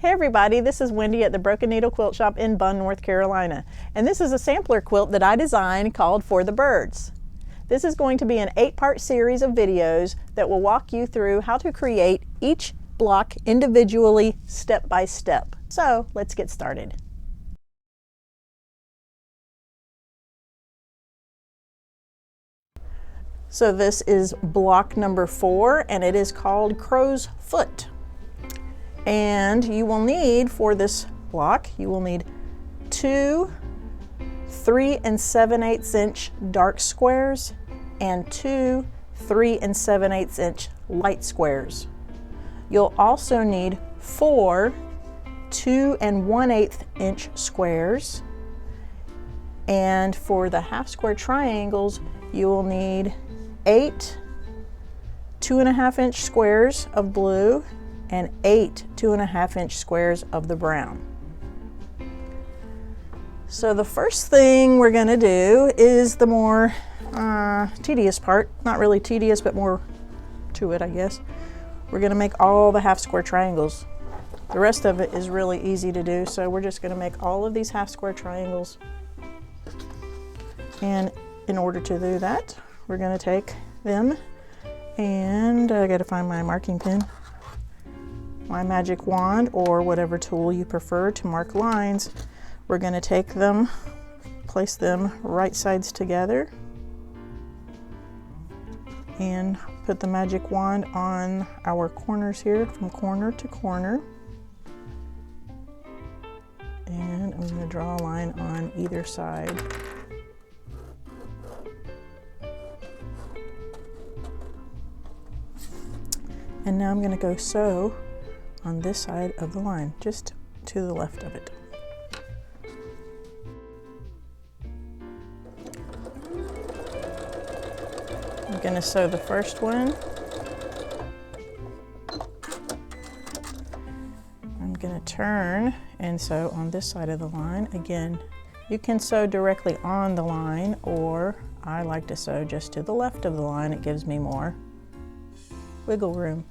Hey everybody, this is Wendy at the Broken Needle Quilt Shop in Bunn, North Carolina. And this is a sampler quilt that I designed called For the Birds. This is going to be an 8-part series of videos that will walk you through how to create each block individually, step by step. So let's get started. So this is block number 4 and it is called Crow's Foot. And you will need, for this block, you will need 2 3 7/8 inch dark squares and 2 3 7/8 inch light squares. You'll also need 4 2 1/8 inch squares, and for the half square triangles you will need 8 2.5 inch squares of blue and 8 2.5 inch squares of the brown. So the first thing we're going to do is the more tedious part. Not really tedious, but more to it, I guess. We're going to make all the half square triangles. The rest of it is really easy to do, so we're just going to make all of these half square triangles. And in order to do that, we're going to take them, and I got to find my marking pen, my magic wand, or whatever tool you prefer to mark lines. We're going to take them, place them right sides together, and put the magic wand on our corners here from corner to corner. And I'm going to draw a line on either side. And now I'm going to go sew on this side of the line, just to the left of it. I'm going to sew the first one. I'm going to turn and sew on this side of the line. Again, you can sew directly on the line, or I like to sew just to the left of the line. It gives me more wiggle room.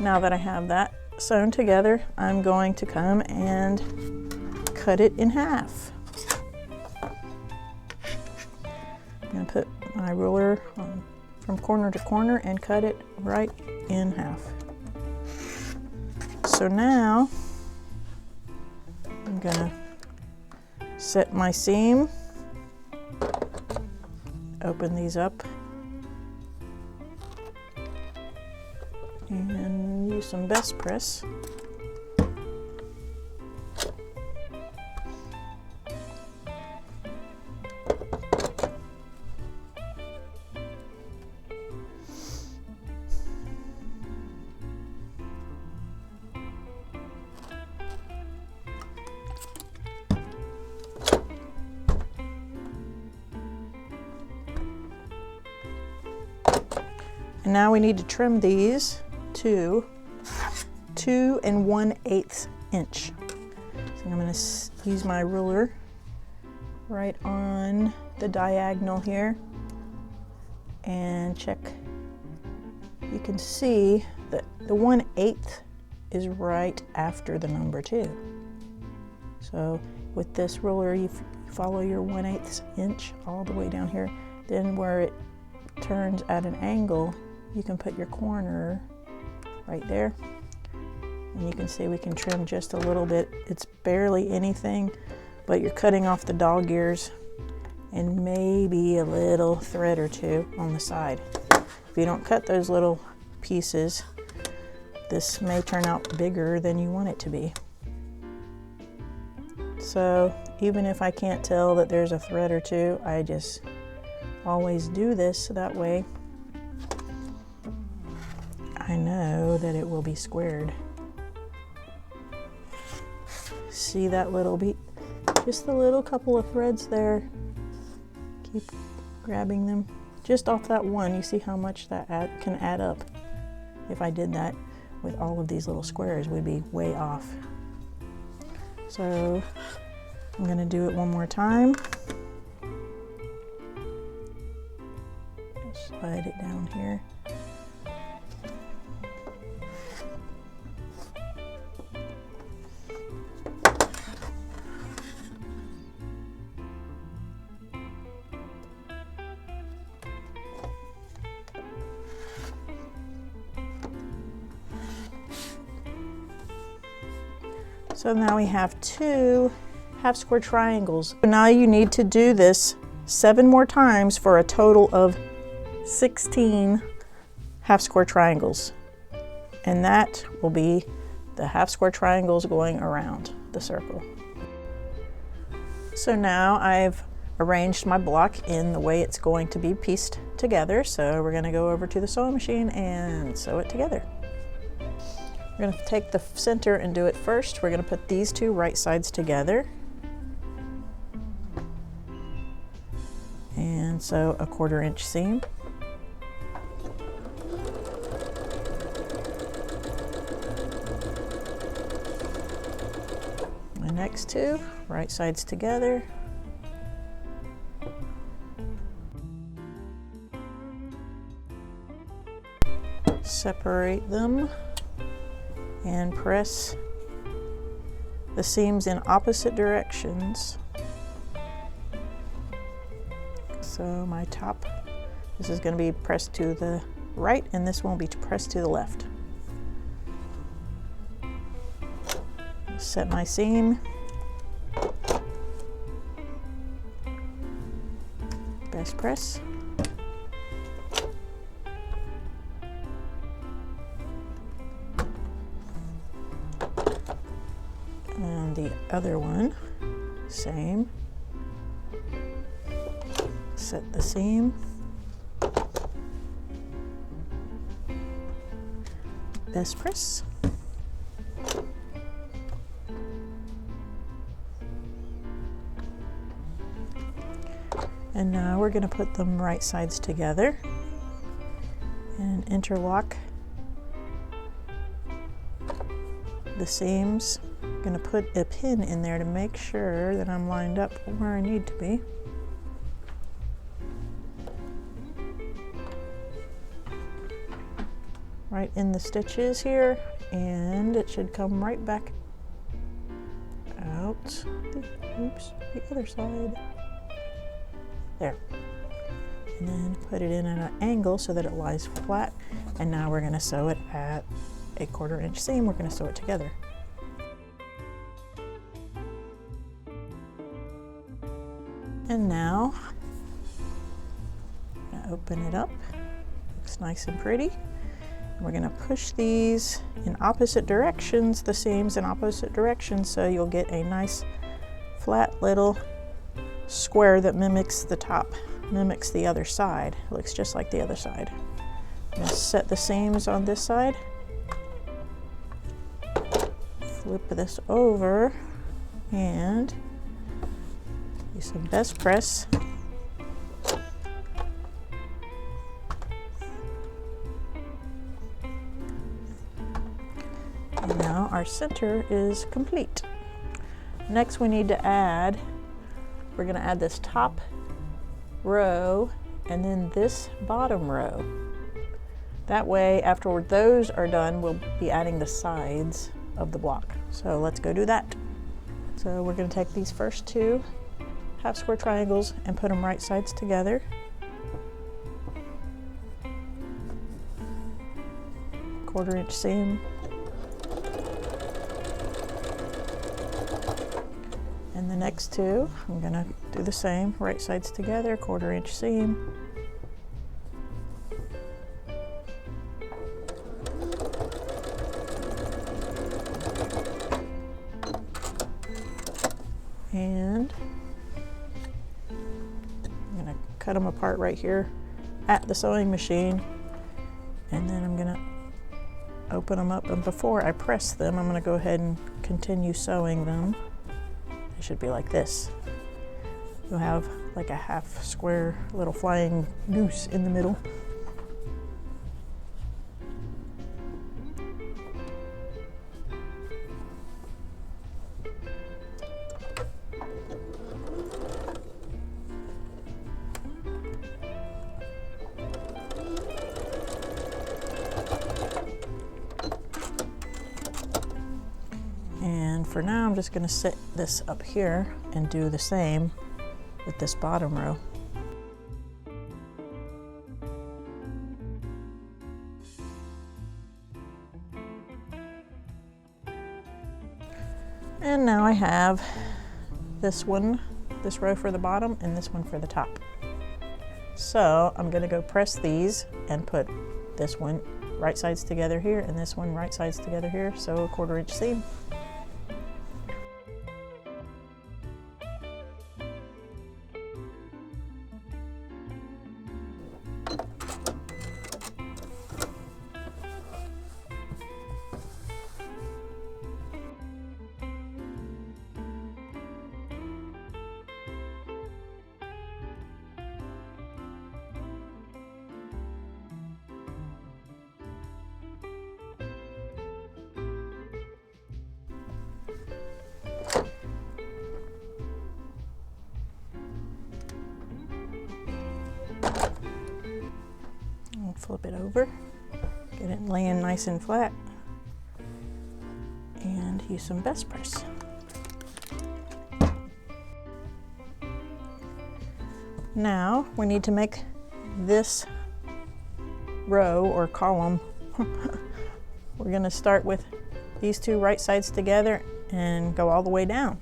Now that I have that sewn together, I'm going to come and cut it in half. I'm going to put my ruler from corner to corner and cut it right in half. So now I'm going to set my seam, open these up, and use some best press. And now we need to trim these to 2 1/8 inch. So I'm going to use my ruler right on the diagonal here and check. You can see that the 1/8 is right after the number 2. So with this ruler, you follow your 1/8 inch all the way down here. Then where it turns at an angle, you can put your corner right there, and you can see we can trim just a little bit. It's barely anything, but you're cutting off the dog ears and maybe a little thread or two on the side. If you don't cut those little pieces, this may turn out bigger than you want it to be. So even if I can't tell that there's a thread or two, I just always do this so that way I know that it will be squared. See that little beat? Just a little couple of threads there. Keep grabbing them. Just off that one, you see how much that can add up. If I did that with all of these little squares, we'd be way off. So I'm going to do it one more time. Slide it down here. So now we have 2 half square triangles. Now you need to do this 7 more times for a total of 16 half square triangles. And that will be the half square triangles going around the circle. So now I've arranged my block in the way it's going to be pieced together. So we're going to go over to the sewing machine and sew it together. We're going to take the center and do it first. We're going to put these 2 right sides together and sew a 1/4 inch seam. The next 2 right sides together. Separate them and press the seams in opposite directions. So my top, this is going to be pressed to the right and this won't be pressed to the left. Set my seam. Best press. And the other one, same. Set the seam. Best press. And now we're going to put them right sides together and interlock the seams. I'm going to put a pin in there to make sure that I'm lined up where I need to be. Right in the stitches here, and it should come right back out. Oops, the other side. There. And then put it in at an angle so that it lies flat. And now we're going to sew it at a 1/4 inch seam. We're going to sew it together. And now, I'm going to open it up. Looks nice and pretty. And we're going to push these in opposite directions, the seams in opposite directions, so you'll get a nice flat little square that mimics the top, mimics the other side. It looks just like the other side. I'm going to set the seams on this side. Flip this over and use some best press. And now our center is complete. Next we need to add, we're going to add this top row and then this bottom row. That way, after those are done, we'll be adding the sides of the block. So let's go do that. So we're going to take these first 2 half square triangles and put them right sides together. Quarter inch seam. And the next 2, I'm going to do the same, right sides together, 1/4 inch seam. And I'm going to cut them apart right here at the sewing machine. And then I'm going to open them up. And before I press them, I'm going to go ahead and continue sewing them. They should be like this. You'll have like a half square little flying goose in the middle. for now, I'm just going to sit this up here and do the same with this bottom row. And now I have this row for the bottom and this one for the top. So I'm going to go press these and put this one right sides together here and this one right sides together here, so a 1/4 inch seam. Flip it over, get it laying nice and flat, and use some best press. Now we need to make this row or column. We're going to start with these two right sides together and go all the way down.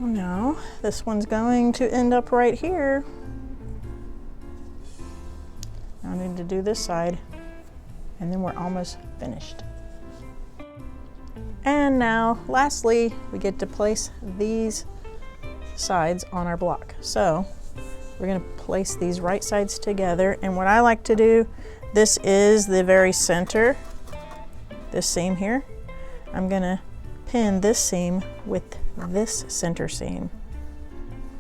Now, this one's going to end up right here. I need to do this side, and then we're almost finished. And now, lastly, we get to place these sides on our block. So, we're going to place these right sides together, and what I like to do, this is the very center, this seam here. I'm going to pin this seam with this center seam.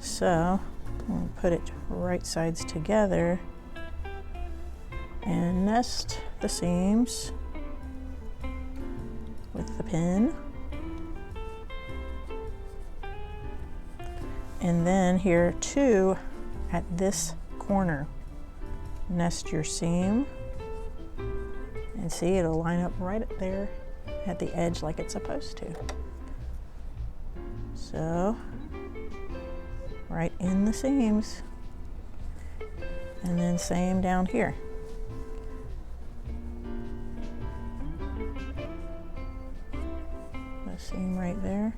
So I'm going to put it right sides together and nest the seams with the pin. And then here too, at this corner, nest your seam, and see, it'll line up right up there at the edge like it's supposed to. So, right in the seams, and then same down here. The seam right there.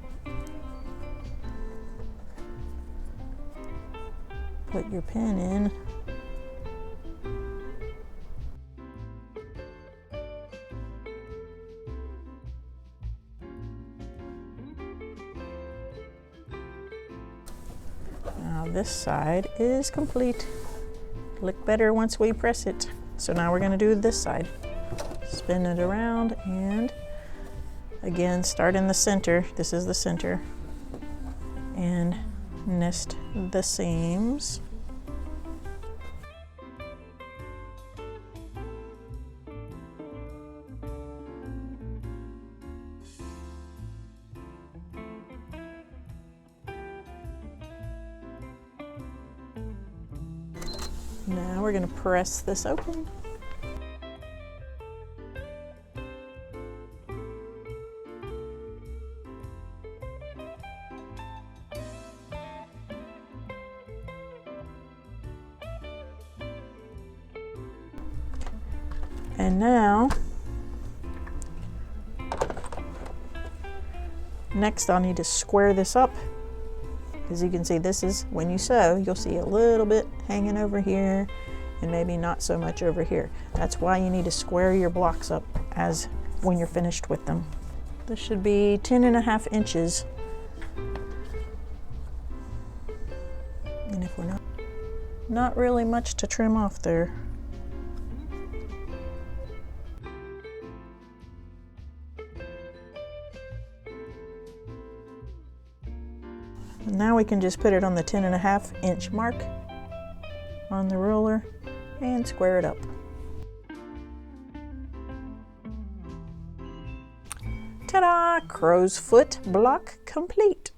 Put your pin in. Now this side is complete. Look better once we press it. So now we're going to do this side. Spin it around and again start in the center. This is the center. And nest the seams. Now we're going to press this open. And now, next I'll need to square this up. As you can see, this is when you sew, you'll see a little bit hanging over here and maybe not so much over here. That's why you need to square your blocks up as when you're finished with them. This should be 10.5 inches. And if we're not really much to trim off there. Now we can just put it on the 10.5 inch mark on the ruler and square it up. Ta-da! Crow's foot block complete.